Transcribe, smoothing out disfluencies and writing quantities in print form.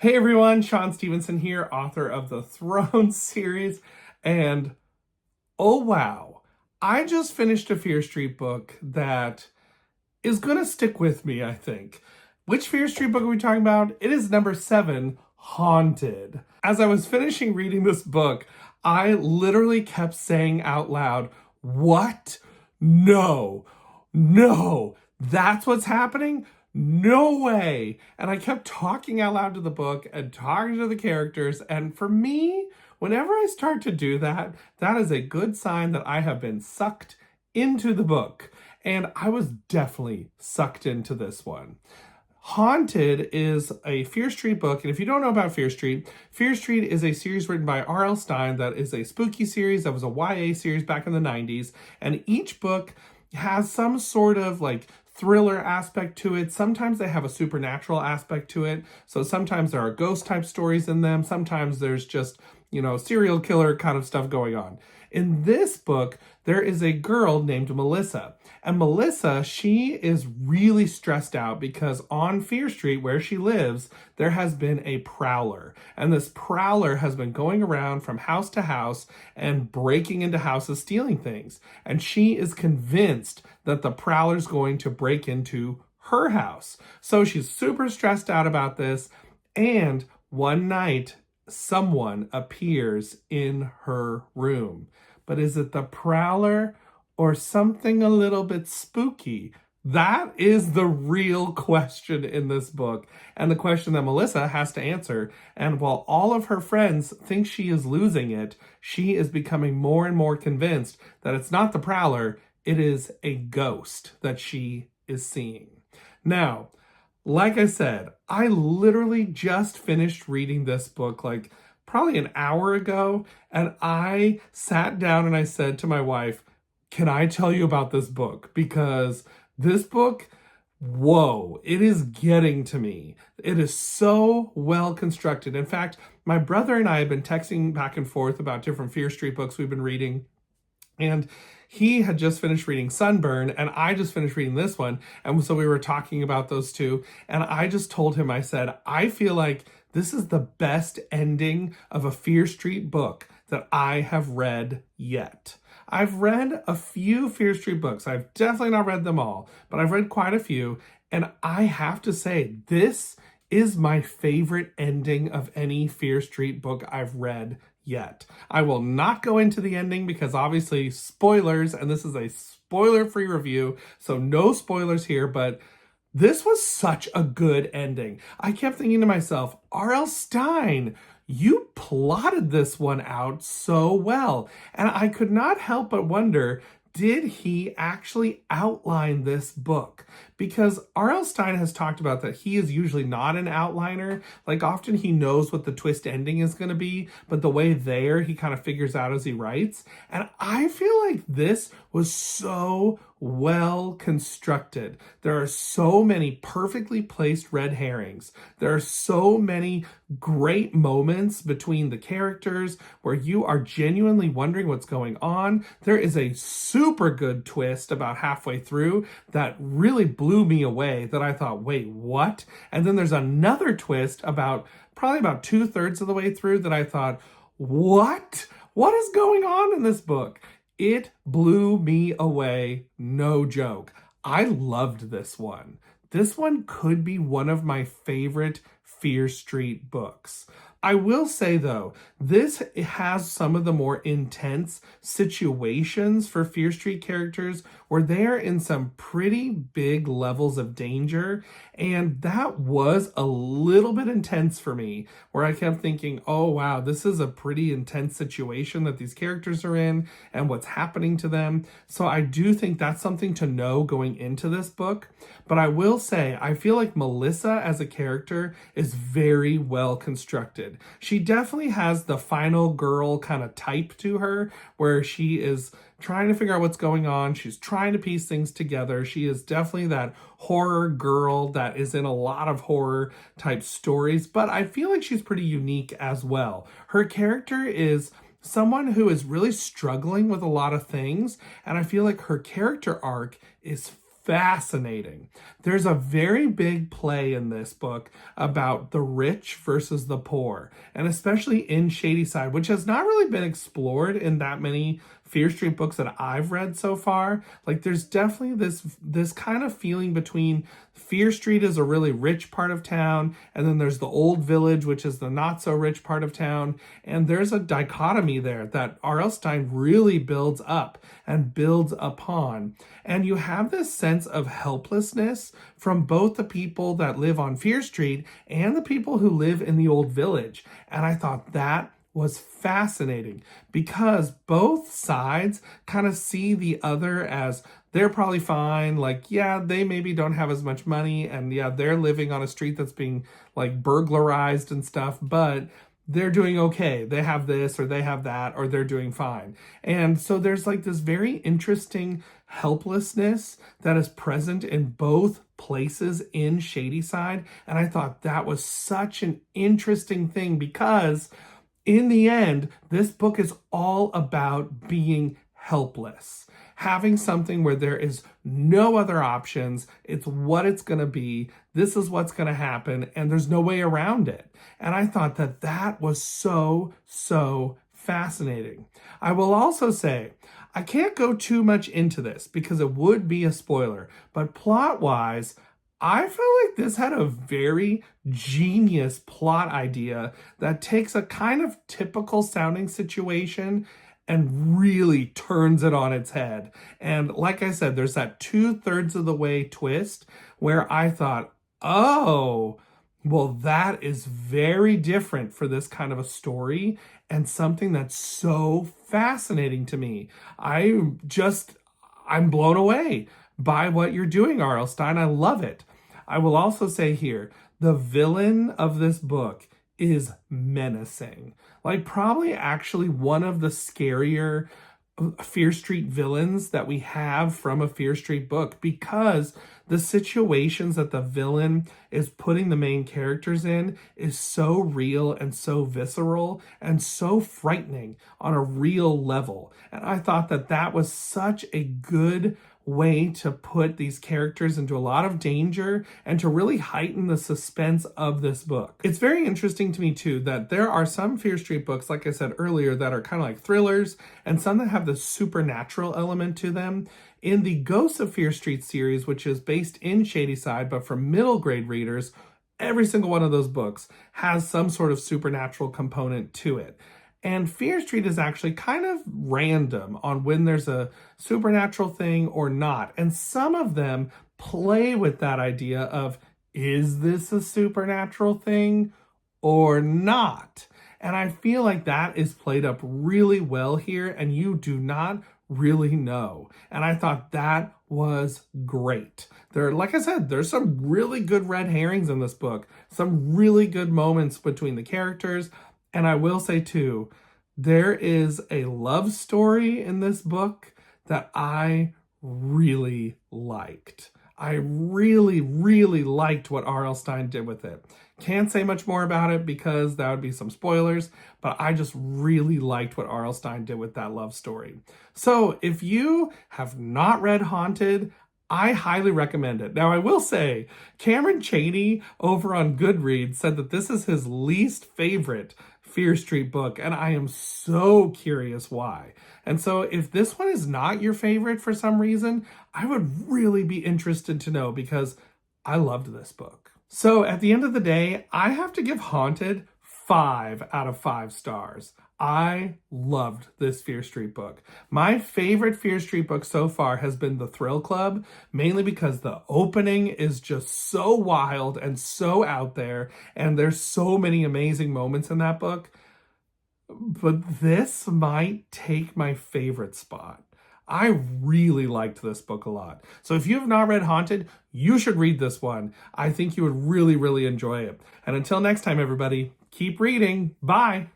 Hey everyone, Shaun Stevenson here, author of the Throne series, and oh wow, I just finished a Fear Street book that is gonna stick with me, I think. Which Fear Street book are we talking about? It is number 7, Haunted. As I was finishing reading this book, I literally kept saying out loud, "What? No, no, that's what's happening? No way." And I kept talking out loud to the book and talking to the characters. And for me, whenever I start to do that, that is a good sign that I have been sucked into the book. And I was definitely sucked into this one. Haunted is a Fear Street book, and if you don't know about Fear Street is a series written by R.L. Stine that is a spooky series that was a YA series back in the 90s, and each book has some sort of like thriller aspect to it. Sometimes they have a supernatural aspect to it, so sometimes there are ghost type stories in them, sometimes there's just, serial killer kind of stuff going on. In this book, there is a girl named Melissa. And Melissa, she is really stressed out because on Fear Street, where she lives, there has been a prowler. And this prowler has been going around from house to house and breaking into houses, stealing things. And she is convinced that the prowler's going to break into her house. So she's super stressed out about this. And one night, someone appears in her room. But is it the prowler or something a little bit spooky? That is the real question in this book, and the question that Melissa has to answer. And while all of her friends think she is losing it, she is becoming more and more convinced that it's not the prowler, it is a ghost that she is seeing. Now, like I said, I literally just finished reading this book like probably an hour ago, and I sat down and I said to my wife, "Can I tell you about this book?" Because this book, whoa, it is getting to me. It is so well constructed. In fact, my brother and I have been texting back and forth about different Fear Street books we've been reading. And he had just finished reading Sunburn, and I just finished reading this one. And so we were talking about those two. And I just told him, I said, I feel like this is the best ending of a Fear Street book that I have read yet. I've read a few Fear Street books. I've definitely not read them all, but I've read quite a few. And I have to say, this is my favorite ending of any Fear Street book I've read yet. I will not go into the ending because obviously spoilers, and this is a spoiler-free review, so no spoilers here, but this was such a good ending. I kept thinking to myself, R.L. Stine, you plotted this one out so well. And I could not help but wonder, did he actually outline this book? Because R.L. Stine has talked about that he is usually not an outliner. Like often he knows what the twist ending is going to be, but the way there he kind of figures out as he writes. And I feel like this was so well constructed. There are so many perfectly placed red herrings. There are so many great moments between the characters where you are genuinely wondering what's going on. There is a super good twist about halfway through that really blew me away, that I thought, wait, what? And then there's another twist about probably about 2/3 of the way through that I thought, what? What is going on in this book? It blew me away, no joke. I loved this one. This one could be one of my favorite Fear Street books. I will say though, this has some of the more intense situations for Fear Street characters where they're in some pretty big levels of danger. And that was a little bit intense for me, where I kept thinking, oh wow, this is a pretty intense situation that these characters are in and what's happening to them. So I do think that's something to know going into this book. But I will say, I feel like Melissa as a character is very well constructed. She definitely has the final girl kind of type to her, where she is trying to figure out what's going on. She's trying to piece things together. She is definitely that horror girl that is in a lot of horror type stories, but I feel like she's pretty unique as well. Her character is someone who is really struggling with a lot of things, and I feel like her character arc is fascinating. There's a very big play in this book about the rich versus the poor, and especially in Shadyside, which has not really been explored in that many Fear Street books that I've read so far. Like, there's definitely this kind of feeling between Fear Street is a really rich part of town, and then there's the Old Village, which is the not so rich part of town, and there's a dichotomy there that R.L. Stine really builds up and builds upon. And you have this sense of helplessness from both the people that live on Fear Street and the people who live in the Old Village. And I thought that was fascinating because both sides kind of see the other as they're probably fine. Like, yeah, they maybe don't have as much money, and yeah, they're living on a street that's being like burglarized and stuff, but they're doing okay. They have this or they have that, or they're doing fine. And so there's like this very interesting helplessness that is present in both places in Shadyside. And I thought that was such an interesting thing because in the end, this book is all about being helpless. Having something where there is no other options, it's what it's going to be, this is what's going to happen, and there's no way around it. And I thought that that was so fascinating. I will also say, I can't go too much into this because it would be a spoiler, but plot-wise, I feel like this had a very genius plot idea that takes a kind of typical sounding situation and really turns it on its head. And like I said, there's that 2/3 of the way twist where I thought, oh, well, that is very different for this kind of a story and something that's so fascinating to me. I'm blown away by what you're doing, R.L. Stine. I love it. I will also say here, the villain of this book is menacing. Like, probably actually one of the scarier Fear Street villains that we have from a Fear Street book, because the situations that the villain is putting the main characters in is so real and so visceral and so frightening on a real level. And I thought that that was such a good way to put these characters into a lot of danger and to really heighten the suspense of this book. It's very interesting to me too that there are some Fear Street books, like I said earlier, that are kind of like thrillers and some that have the supernatural element to them. In the Ghosts of Fear Street series, which is based in Shadyside but for middle grade readers, every single one of those books has some sort of supernatural component to it. And Fear Street is actually kind of random on when there's a supernatural thing or not. And some of them play with that idea of, is this a supernatural thing or not? And I feel like that is played up really well here, and you do not really know. And I thought that was great. Like I said, there's some really good red herrings in this book, some really good moments between the characters. And I will say too, there is a love story in this book that I really liked. I really liked what R.L. Stine did with it. Can't say much more about it because that would be some spoilers, but I just really liked what R.L. Stine did with that love story. So if you have not read Haunted, I highly recommend it. Now, I will say, Cameron Chaney over on Goodreads said that this is his least favorite Fear Street book, and I am so curious why. And so if this one is not your favorite for some reason, I would really be interested to know because I loved this book. So at the end of the day, I have to give Haunted 5 out of 5 stars. I loved this Fear Street book. My favorite Fear Street book so far has been The Thrill Club, mainly because the opening is just so wild and so out there, and there's so many amazing moments in that book. But this might take my favorite spot. I really liked this book a lot. So if you have not read Haunted, you should read this one. I think you would really enjoy it. And until next time, everybody, keep reading. Bye.